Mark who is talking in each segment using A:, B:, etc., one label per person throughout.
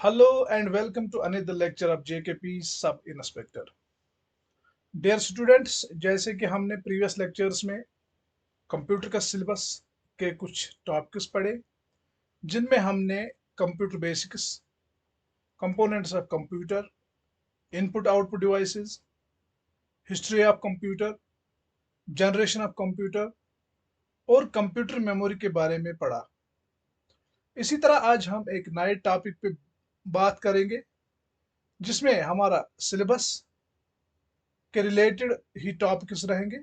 A: Hello and welcome to another lecture of JKP Sub Inspector. Dear students, जैसे कि हमने previous lectures में computer का सिलेबस के कुछ टॉपिक्स पढ़े जिनमें हमने computer basics, components of computer, input output devices, history of computer, generation of computer और कंप्यूटर मेमोरी के बारे में पढ़ा। इसी तरह आज हम एक नए टॉपिक पे बात करेंगे जिसमें हमारा सिलेबस के रिलेटेड ही टॉपिक्स रहेंगे,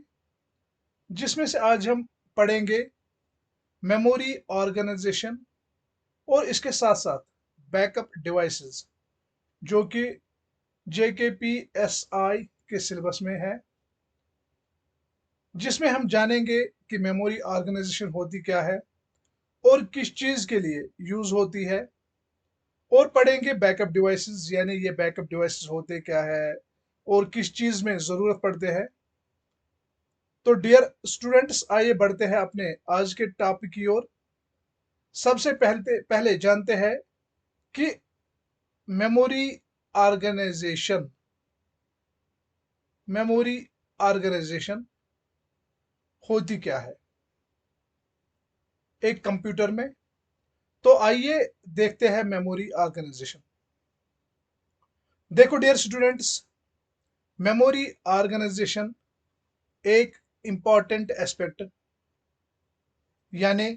A: जिसमें से आज हम पढ़ेंगे मेमोरी ऑर्गेनाइजेशन और इसके साथ साथ बैकअप डिवाइसेस जो कि JKPSI के सिलेबस में है, जिसमें हम जानेंगे कि मेमोरी ऑर्गेनाइजेशन होती क्या है और किस चीज़ के लिए यूज़ होती है, और पढ़ेंगे बैकअप डिवाइसेस यानी ये बैकअप डिवाइसेस होते क्या है और किस चीज़ में ज़रूरत पड़ते हैं। तो डियर स्टूडेंट्स, आइए बढ़ते हैं अपने आज के टॉपिक की ओर। सबसे पहले पहले जानते हैं कि मेमोरी ऑर्गेनाइजेशन मेमोरी ऑर्गेनाइजेशन होती क्या है एक कंप्यूटर में। तो आइए देखते हैं मेमोरी ऑर्गेनाइजेशन। देखो डियर स्टूडेंट्स, मेमोरी ऑर्गेनाइजेशन एक इंपॉर्टेंट एस्पेक्ट यानी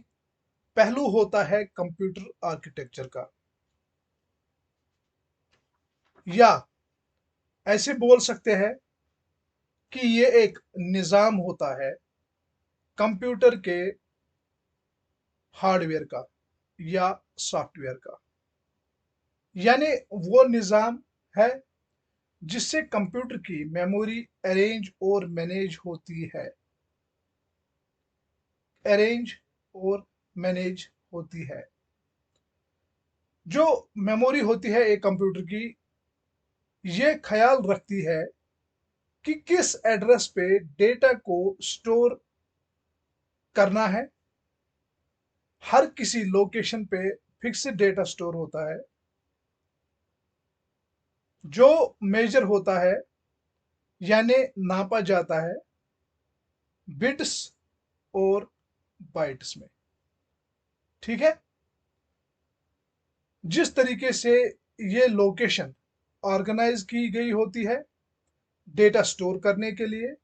A: पहलू होता है कंप्यूटर आर्किटेक्चर का, या ऐसे बोल सकते हैं कि ये एक निज़ाम होता है कंप्यूटर के हार्डवेयर का या सॉफ्टवेयर का। यानी वो निज़ाम है जिससे कंप्यूटर की मेमोरी अरेंज और मैनेज होती है अरेंज और मैनेज होती है। जो मेमोरी होती है एक कंप्यूटर की, ये ख्याल रखती है कि किस एड्रेस पे डेटा को स्टोर करना है। हर किसी लोकेशन पे फिक्स डेटा स्टोर होता है जो मेजर होता है यानी नापा जाता है बिट्स और बाइट्स में। ठीक है, जिस तरीके से ये लोकेशन ऑर्गेनाइज की गई होती है डेटा स्टोर करने के लिए,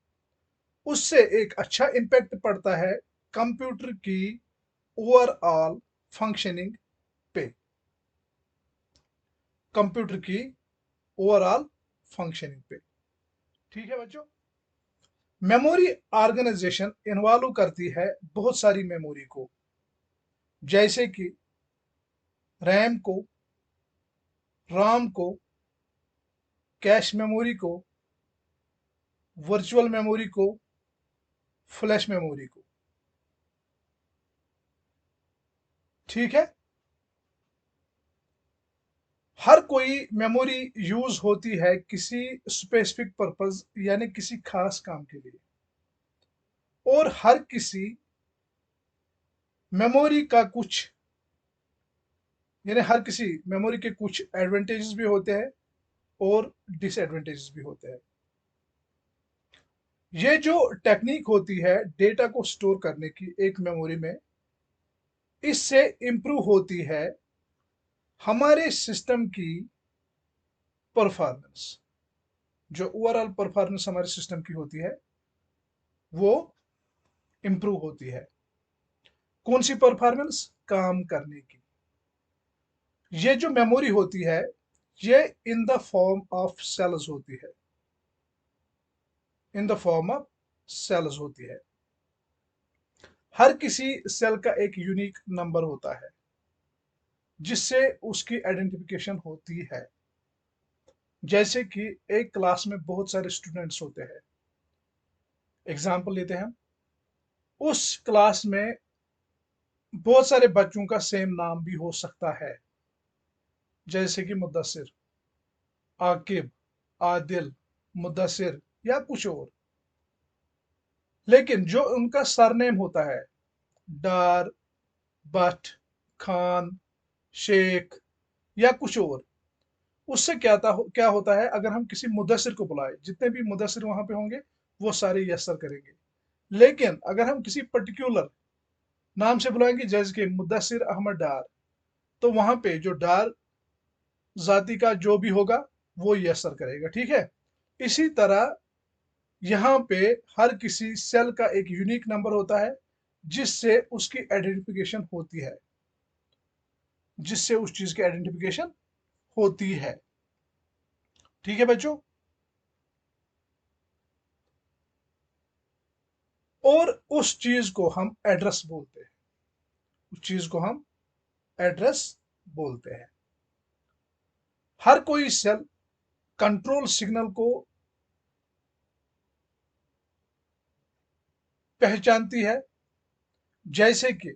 A: उससे एक अच्छा इम्पैक्ट पड़ता है कंप्यूटर की ओवरऑल फंक्शनिंग पे कंप्यूटर की ओवरऑल फंक्शनिंग पे। ठीक है बच्चों, मेमोरी ऑर्गेनाइजेशन इन्वॉल्व करती है बहुत सारी मेमोरी को, जैसे कि रैम को, राम को, कैश मेमोरी को, वर्चुअल मेमोरी को, फ्लैश मेमोरी को। ठीक है, हर कोई मेमोरी यूज होती है किसी स्पेसिफिक पर्पस यानी किसी खास काम के लिए, और हर किसी मेमोरी का कुछ यानी हर किसी मेमोरी के कुछ एडवांटेजेस भी होते हैं और डिसएडवांटेजेस भी होते हैं। ये जो टेक्निक होती है डेटा को स्टोर करने की एक मेमोरी में, इससे इंप्रूव होती है हमारे सिस्टम की परफॉर्मेंस। जो ओवरऑल परफॉर्मेंस हमारे सिस्टम की होती है वो इंप्रूव होती है। कौन सी परफॉर्मेंस? काम करने की। ये जो मेमोरी होती है ये in the form of cells होती है in the form of cells होती है। हर किसी सेल का एक यूनिक नंबर होता है जिससे उसकी आइडेंटिफिकेशन होती है। जैसे कि एक क्लास में बहुत सारे स्टूडेंट्स होते हैं, एग्जाम्पल लेते हैं हम। उस क्लास में बहुत सारे बच्चों का सेम नाम भी हो सकता है, जैसे कि मुद्दसिर, आकिब, आदिल, मुद्दसिर या कुछ और। लेकिन जो उनका सरनेम होता है, डार, भट्ट, खान, शेख, या कुछ और। उससे क्या होता है, अगर हम किसी मुदस्सिर को बुलाए, जितने भी मुदस्सिर वहां पे होंगे वो सारे यस सर करेंगे। लेकिन अगर हम किसी पर्टिकुलर नाम से बुलाएंगे, जैसे कि मुदस्सिर अहमद डार, तो वहां पे जो डार जाति का जो भी होगा वो यस सर करेगा। ठीक है। इसी तरह यहाँ पे हर किसी सेल का एक यूनिक नंबर होता है, जिससे उसकी आइडेंटिफिकेशन होती है, जिससे उस चीज की आइडेंटिफिकेशन होती है। ठीक है बच्चों। और उस चीज को हम एड्रेस बोलते हैं, उस चीज को हम एड्रेस बोलते हैं। हर कोई सेल कंट्रोल सिग्नल को पहचानती है, जैसे कि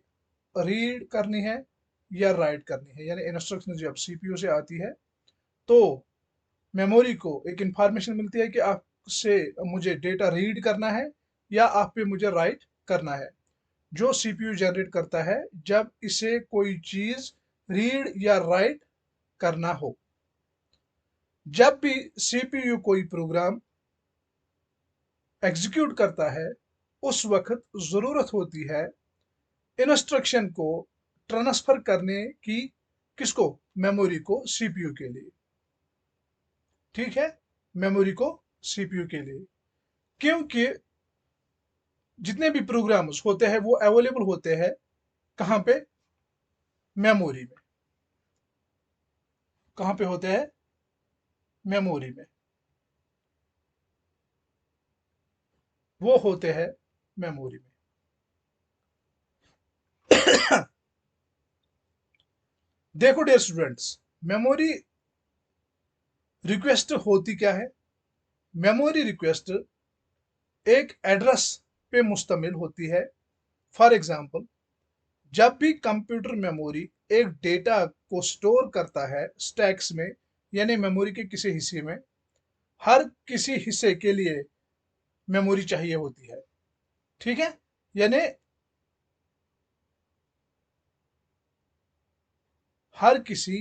A: रीड करनी है या राइट करनी है, यानी इंस्ट्रक्शन जब सीपीयू से आती है तो मेमोरी को एक इंफॉर्मेशन मिलती है कि आपसे मुझे डेटा रीड करना है या आप पे मुझे राइट करना है, जो सीपीयू जनरेट करता है जब इसे कोई चीज रीड या राइट करना हो। जब भी सीपीयू कोई प्रोग्राम एग्जीक्यूट करता है, उस वक्त जरूरत होती है इंस्ट्रक्शन को ट्रांसफर करने की, किसको, मेमोरी को सीपीयू के लिए। ठीक है, मेमोरी को सीपीयू के लिए, क्योंकि जितने भी प्रोग्राम्स होते हैं वो अवेलेबल होते हैं कहाँ पे, मेमोरी में। कहाँ पे होते हैं, मेमोरी में, वो होते हैं मेमोरी में। देखो डियर स्टूडेंट्स, मेमोरी रिक्वेस्ट होती क्या है। मेमोरी रिक्वेस्ट एक एड्रेस पे मुश्तमिल होती है। फॉर एग्जांपल, जब भी कंप्यूटर मेमोरी एक डेटा को स्टोर करता है स्टैक्स में, यानी मेमोरी के किसी हिस्से में, हर किसी हिस्से के लिए मेमोरी चाहिए होती है। ठीक है, यानी हर किसी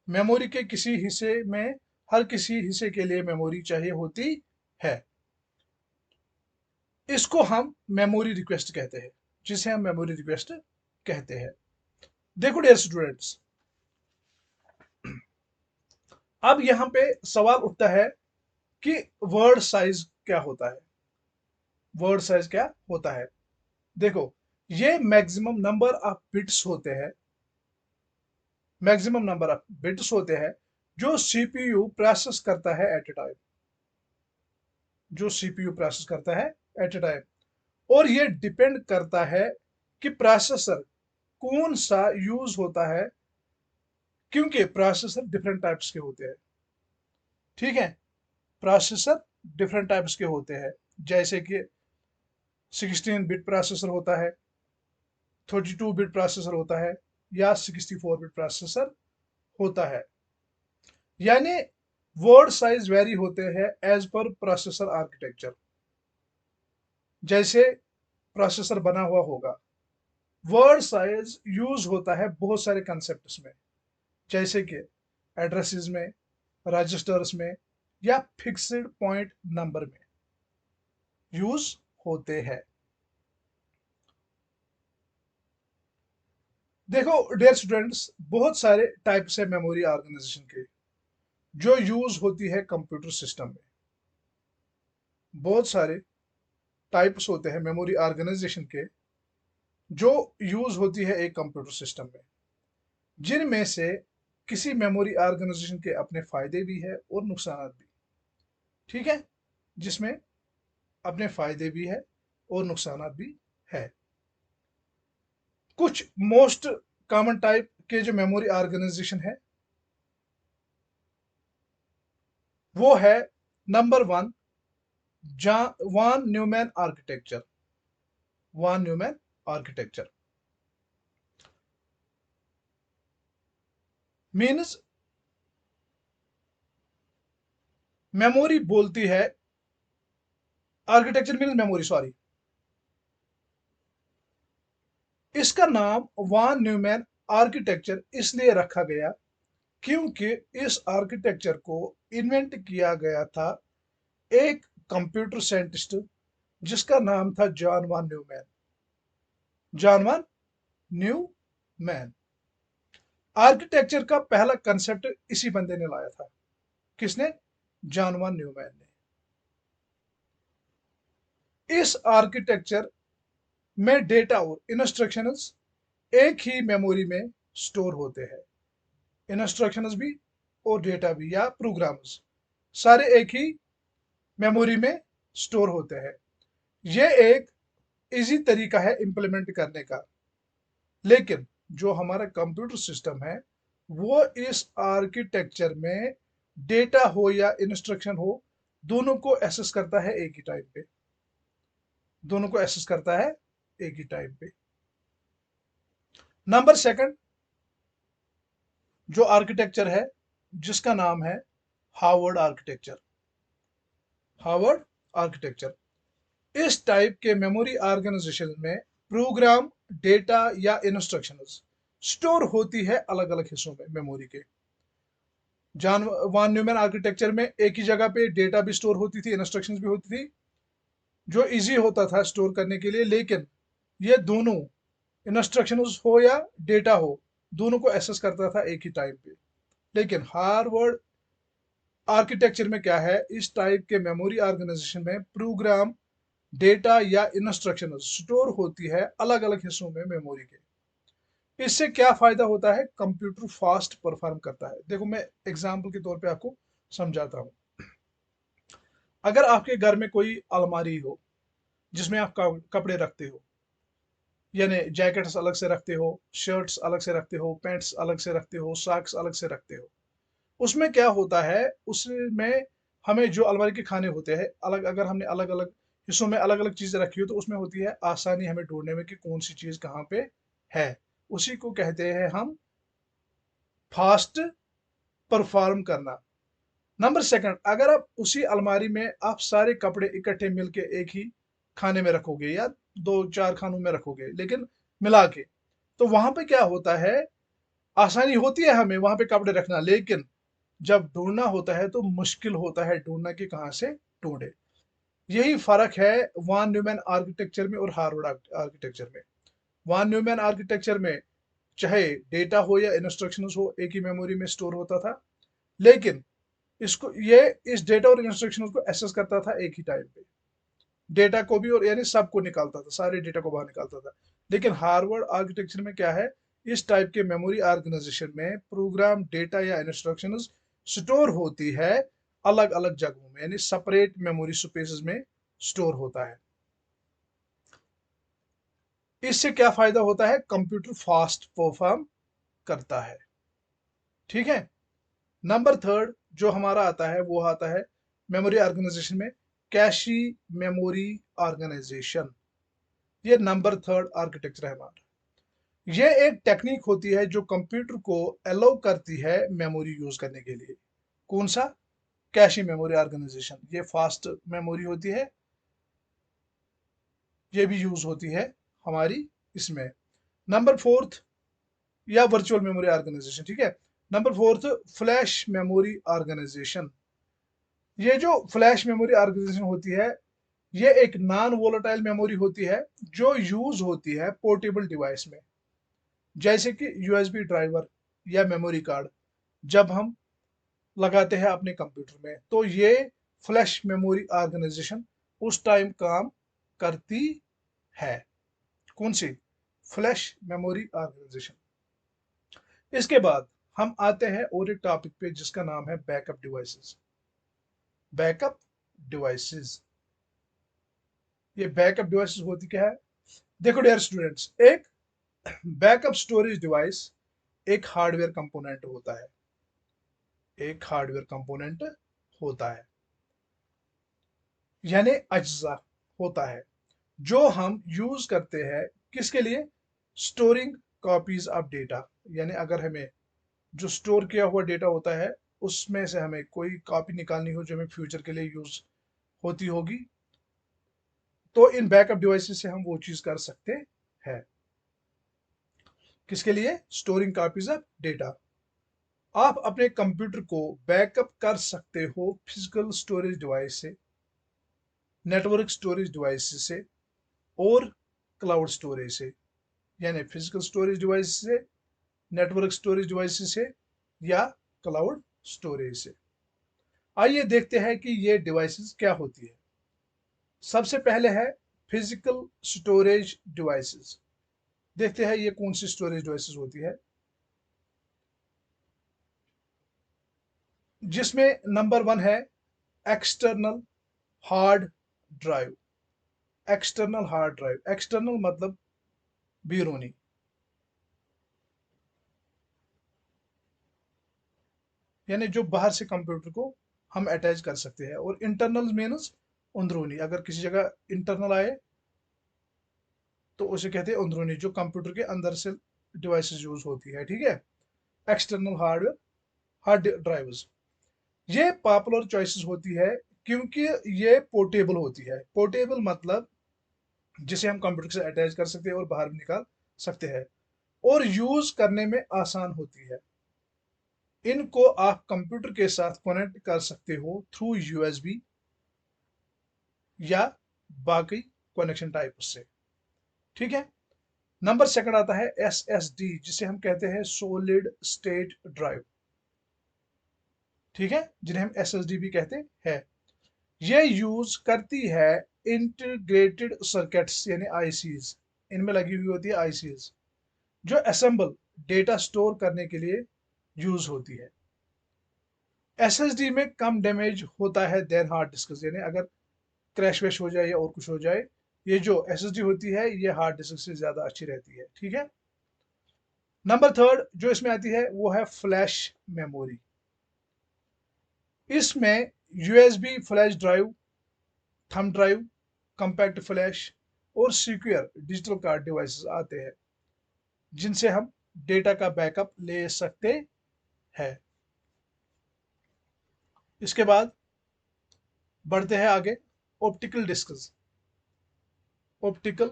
A: मेमोरी के किसी हिस्से में, हर किसी हिस्से के लिए मेमोरी चाहिए होती है। इसको हम मेमोरी रिक्वेस्ट कहते हैं, जिसे हम मेमोरी रिक्वेस्ट कहते हैं। देखो डियर स्टूडेंट्स, अब यहां पे सवाल उठता है कि वर्ड साइज क्या होता है। वर्ड साइज क्या होता है, देखो, ये मैक्सिमम नंबर ऑफ बिट्स होते हैं, मैक्सिमम नंबर ऑफ बिट्स होते हैं जो सीपीयू प्रोसेस करता है एट ए टाइम, जो सीपीयू प्रोसेस करता है एट ए टाइम। और ये डिपेंड करता है कि प्रोसेसर कौन सा यूज होता है, क्योंकि प्रोसेसर डिफरेंट टाइप्स के होते हैं। ठीक है, प्रोसेसर डिफरेंट टाइप्स के होते हैं, जैसे कि 16 बिट प्रोसेसर होता है, 32 बिट प्रोसेसर होता है, या 64 बिट प्रोसेसर होता है। यानी वर्ड साइज वेरी होते हैं एज पर प्रोसेसर आर्किटेक्चर। जैसे प्रोसेसर बना हुआ होगा, वर्ड साइज यूज होता है बहुत सारे कंसेप्ट में, जैसे कि एड्रेसेस में, रजिस्टर्स में, या फिक्स्ड पॉइंट नंबर में यूज होते हैं। देखो डियर स्टूडेंट्स, बहुत सारे टाइप्स है मेमोरी ऑर्गेनाइजेशन के जो यूज होती है कंप्यूटर सिस्टम में। बहुत सारे टाइप्स होते हैं मेमोरी ऑर्गेनाइजेशन के जो यूज होती है एक कंप्यूटर सिस्टम में, जिनमें से किसी मेमोरी ऑर्गेनाइजेशन के अपने फायदे भी है और नुकसान भी। ठीक है, जिसमें अपने फायदे भी है और नुकसान भी है। कुछ मोस्ट कॉमन टाइप के जो मेमोरी ऑर्गेनाइजेशन है वो है, नंबर वन, वान न्यूमैन आर्किटेक्चर। वान न्यूमैन आर्किटेक्चर मीन्स मेमोरी बोलती है, आर्किटेक्चर मीन्स मेमोरी, सॉरी, इसका नाम वान न्यूमैन आर्किटेक्चर इसलिए रखा गया क्योंकि इस आर्किटेक्चर को इन्वेंट किया गया था एक कंप्यूटर साइंटिस्ट जिसका नाम था जॉन वान न्यूमैन। जॉन वान न्यूमैन। आर्किटेक्चर का पहला कंसेप्ट इसी बंदे ने लाया था। किसने? जॉन वान न्यूमैन ने। इस आर्किटेक्चर में डेटा और इंस्ट्रक्शंस एक ही मेमोरी में स्टोर होते हैं। इंस्ट्रक्शंस भी और डेटा भी या प्रोग्राम्स सारे एक ही मेमोरी में स्टोर होते हैं। यह एक इजी तरीका है इंप्लीमेंट करने का। लेकिन जो हमारा कंप्यूटर सिस्टम है वो इस आर्किटेक्चर में डेटा हो या इंस्ट्रक्शन हो दोनों को एक्सेस करता है एक ही टाइम पे। दोनों को एक्सेस करता है एक ही टाइम पे। नंबर सेकंड जो आर्किटेक्चर है जिसका नाम है हार्वर्ड आर्किटेक्चर। Harvard architecture. इस टाइप के मेमोरी ऑर्गेनाइजेशन में प्रोग्राम डेटा या इंस्ट्रक्शंस स्टोर होती है अलग अलग हिस्सों में मेमोरी के। जॉन वान न्यूमैन आर्किटेक्चर में एक ही जगह पे डेटा भी स्टोर होती थी, इंस्ट्रक्शंस भी होती थी, जो इजी होता था स्टोर करने के लिए। लेकिन ये दोनों इंस्ट्रक्शंस हो या डेटा हो दोनों को एक्सेस करता था एक ही टाइम पे। लेकिन हार्वर्ड आर्किटेक्चर में क्या है, इस टाइप के मेमोरी ऑर्गेनाइजेशन में प्रोग्राम डेटा या इंस्ट्रक्शन स्टोर होती है अलग अलग हिस्सों में मेमोरी के। इससे क्या फायदा होता है? कंप्यूटर फास्ट परफॉर्म करता है। देखो मैं एग्जांपल के तौर पे आपको समझाता हूँ। अगर आपके घर में कोई अलमारी हो जिसमें आप कपड़े रखते हो, यानी जैकेट्स अलग से रखते हो, शर्ट्स अलग से रखते हो, पैंट्स अलग से रखते हो, सॉक्स अलग से रखते हो, उसमें क्या होता है, उसमें हमें जो अलमारी के खाने होते हैं अलग, अगर हमने अलग अलग हिस्सों में अलग अलग चीजें रखी हो तो उसमें होती है आसानी हमें ढूंढने में कि कौन सी चीज कहाँ पे है। उसी को कहते हैं हम फास्ट परफॉर्म करना। नंबर सेकंड, अगर आप उसी अलमारी में आप सारे कपड़े इकट्ठे मिलके एक ही खाने में रखोगे या दो चार खानों में रखोगे लेकिन मिला के, तो वहां पे क्या होता है, आसानी होती है हमें वहां पे कपड़े रखना, लेकिन जब ढूंढना होता है तो मुश्किल होता है ढूंढना कि कहाँ से ढूंढे। यही फर्क है वान न्यूमैन आर्किटेक्चर में और हार्वर्ड आर्किटेक्चर में। वान न्यूमैन आर्किटेक्चर में चाहे डेटा हो या इंस्ट्रक्शंस हो एक ही मेमोरी में स्टोर होता था, लेकिन इसको ये इस डेटा और इंस्ट्रक्शंस को एक्सेस करता था एक ही टाइम पे। डेटा को भी और यानी सबको निकालता था, सारे डेटा को बाहर निकालता था। लेकिन हार्वर्ड आर्किटेक्चर में क्या है, इस टाइप के मेमोरी ऑर्गेनाइजेशन में प्रोग्राम डेटा या इंस्ट्रक्शंस स्टोर होती है अलग अलग जगहों में, यानी सेपरेट मेमोरी स्पेसेस में स्टोर होता है। इससे क्या फायदा होता है? कंप्यूटर फास्ट परफॉर्म करता है। ठीक है। नंबर थर्ड जो हमारा आता है वो आता है मेमोरी ऑर्गेनाइजेशन में कैशी मेमोरी ऑर्गेनाइजेशन। ये नंबर थर्ड आर्किटेक्चर है हमारा। ये एक टेक्निक होती है जो कंप्यूटर को अलाउ करती है मेमोरी यूज करने के लिए। कौन सा? Cache memory organization. ये फास्ट मेमोरी होती है, ये भी यूज होती है हमारी इसमें। नंबर फोर्थ या वर्चुअल मेमोरी ऑर्गेनाइजेशन। ठीक है। Number fourth flash memory organization. ये जो फ्लैश मेमोरी ऑर्गेनाइजेशन होती है ये एक नॉन वोलेटाइल मेमोरी होती है जो यूज होती है पोर्टेबल डिवाइस में, जैसे कि यूएसबी ड्राइवर या मेमोरी कार्ड जब हम लगाते हैं अपने कंप्यूटर में, तो ये फ्लैश मेमोरी ऑर्गेनाइजेशन उस टाइम काम करती है। कौन सी? Flash memory organisation. इसके बाद हम आते हैं और एक टॉपिक पे जिसका नाम है बैकअप डिवाइसेस। बैकअप डिवाइसेस, ये बैकअप डिवाइसेस होती क्या है? देखो डियर स्टूडेंट्स, एक बैकअप स्टोरेज डिवाइस एक हार्डवेयर कंपोनेंट होता है। एक हार्डवेयर कंपोनेंट होता है, यानी अज्जा होता है जो हम यूज करते हैं किसके लिए? Storing copies of data. यानी अगर हमें जो स्टोर किया हुआ डेटा होता है उसमें से हमें कोई कॉपी निकालनी हो जो हमें फ्यूचर के लिए यूज होती होगी, तो इन बैकअप डिवाइसेस से हम वो चीज कर सकते हैं। किसके लिए? Storing copies of data. आप अपने कंप्यूटर को बैकअप कर सकते हो फिजिकल स्टोरेज डिवाइस से, नेटवर्क स्टोरेज डिवाइस से और क्लाउड स्टोरेज से। यानी फिजिकल स्टोरेज डिवाइस से, नेटवर्क स्टोरेज डिवाइस से या क्लाउड स्टोरेज से। आइए देखते हैं कि ये डिवाइसेस क्या होती है। सबसे पहले है फिजिकल स्टोरेज डिवाइसेस। देखते हैं ये कौन सी स्टोरेज डिवाइसेस होती है, जिसमें नंबर 1 है external hard drive. External hard drive, external मतलब बैरूनी, यानी जो बाहर से कंप्यूटर को हम अटैच कर सकते हैं। और इंटरनल मीन्स अंदरूनी, अगर किसी जगह इंटरनल आए तो उसे कहते हैं अंदरूनी, जो कंप्यूटर के अंदर से डिवाइसेस यूज होती है। ठीक है, एक्सटर्नल हार्डवेयर, हार्ड ड्राइव्स। ये पॉपुलर चॉइसेस होती है क्योंकि ये पोर्टेबल होती है। पोर्टेबल मतलब जिसे हम कंप्यूटर से अटैच कर सकते हैं और बाहर भी निकाल सकते हैं, और यूज करने में आसान होती है। इनको आप कंप्यूटर के साथ कनेक्ट कर सकते हो थ्रू यूएसबी या बाकी कनेक्शन टाइप से। ठीक है। नंबर सेकंड आता है एसएसडी, जिसे हम कहते हैं सॉलिड स्टेट ड्राइव। ठीक है, जिन्हें हम एसएसडी भी कहते हैं। ये यूज करती है इंटीग्रेटेड सर्किट्स यानी आईसीज। इनमें लगी हुई होती है आईसीज, जो असेंबल डेटा स्टोर करने के लिए यूज होती है। एसएसडी में कम डैमेज होता है देन हार्ड डिस्क, यानी अगर क्रैश वैश हो जाए या और कुछ हो जाए, ये जो एसएसडी होती है ये हार्ड डिस्क से ज्यादा अच्छी रहती है। ठीक है। नंबर थर्ड जो इसमें आती है वो है फ्लैश मेमोरी। इसमें USB flash drive, thumb drive, compact flash और सिक्योर डिजिटल कार्ड डिवाइसेस आते हैं, जिनसे हम डेटा का बैकअप ले सकते हैं। इसके बाद बढ़ते हैं आगे, optical discs. Optical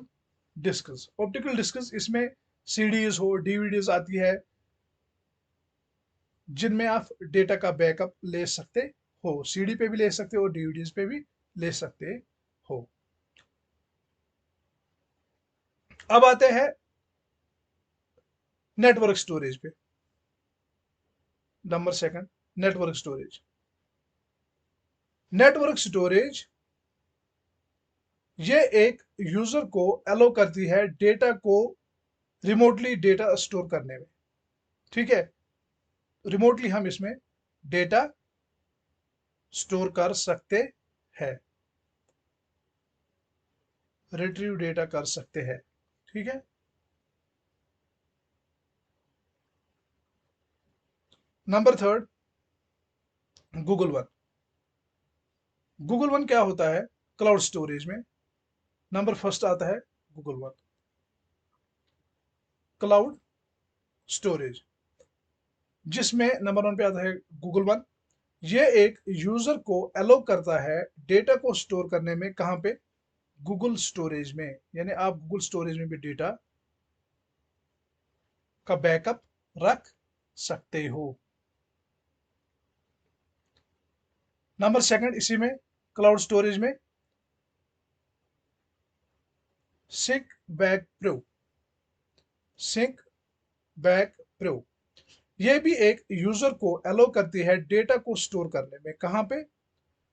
A: discs, optical discs इसमें सीडीज हो, डीवीडीज आती है, जिनमें आप डेटा का बैकअप ले सकते हो। सीडी पे भी ले सकते हो और डीवीडीज पे भी ले सकते हो। अब आते हैं नेटवर्क स्टोरेज पे। Number second, network storage. Network storage ये एक यूजर को अलो करती है डेटा को रिमोटली डेटा स्टोर करने में। ठीक है, रिमोटली हम इसमें डेटा स्टोर कर सकते हैं, रिट्रीव डेटा कर सकते हैं। ठीक है। Number third, Google one. Google one क्या होता है क्लाउड स्टोरेज में? नंबर फर्स्ट आता है गूगल वन क्लाउड स्टोरेज, जिसमें नंबर 1 पे आता है गूगल वन। ये एक यूजर को अलो करता है डेटा को स्टोर करने में। कहाँ पे? गूगल स्टोरेज में, यानी आप गूगल स्टोरेज में भी डेटा का बैकअप रख सकते हो। नंबर सेकंड इसी में, क्लाउड स्टोरेज में sync back pro. Sync back pro ये भी एक यूजर को अलो करती है डेटा को स्टोर करने में। कहाँ पे?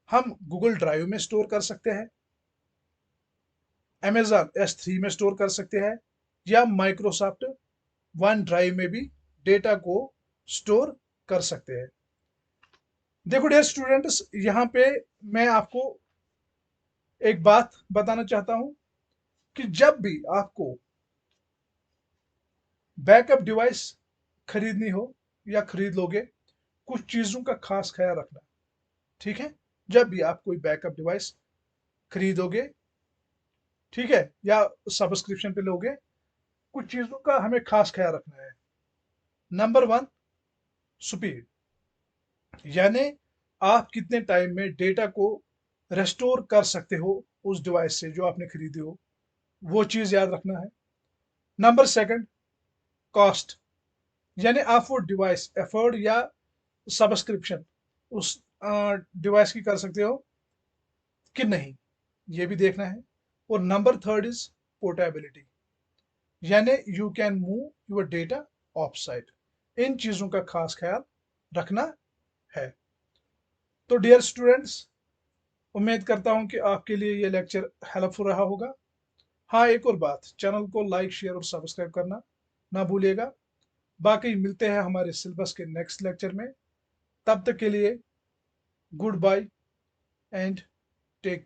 A: हम गूगल ड्राइव में स्टोर कर सकते हैं, Amazon S3 में स्टोर कर सकते हैं, या माइक्रोसॉफ्ट वन ड्राइव में भी डेटा को स्टोर कर सकते हैं। देखो डियर स्टूडेंट्स, यहाँ पे मैं आपको एक बात बताना चाहता हूं कि जब भी आपको बैकअप डिवाइस खरीदनी हो या खरीद लोगे, कुछ चीजों का खास ख्याल रखना। ठीक है, जब भी आप कोई बैकअप डिवाइस खरीदोगे, ठीक है, या सब्सक्रिप्शन पे लोगे, कुछ चीजों का हमें खास ख्याल रखना है। नंबर 1, स्पीड, यानी आप कितने टाइम में डेटा को रेस्टोर कर सकते हो उस डिवाइस से जो आपने खरीदी हो, वो चीज याद रखना है। नंबर सेकंड, कॉस्ट, यानी आप वो डिवाइस एफर्ड या सब्सक्रिप्शन उस डिवाइस की कर सकते हो कि नहीं, ये भी देखना है। और नंबर थर्ड इज पोर्टेबिलिटी, यानी you can move your data off site. इन चीज़ों का खास ख्याल रखना है। तो डियर स्टूडेंट्स, उम्मीद करता हूं कि आपके लिए ये लेक्चर हेल्पफुल रहा होगा। हाँ, एक और बात, चैनल को लाइक शेयर और सब्सक्राइब करना ना भूलिएगा। बाकी मिलते हैं हमारे सिलेबस के नेक्स्ट लेक्चर में। तब तक के लिए गुड बाय एंड टेक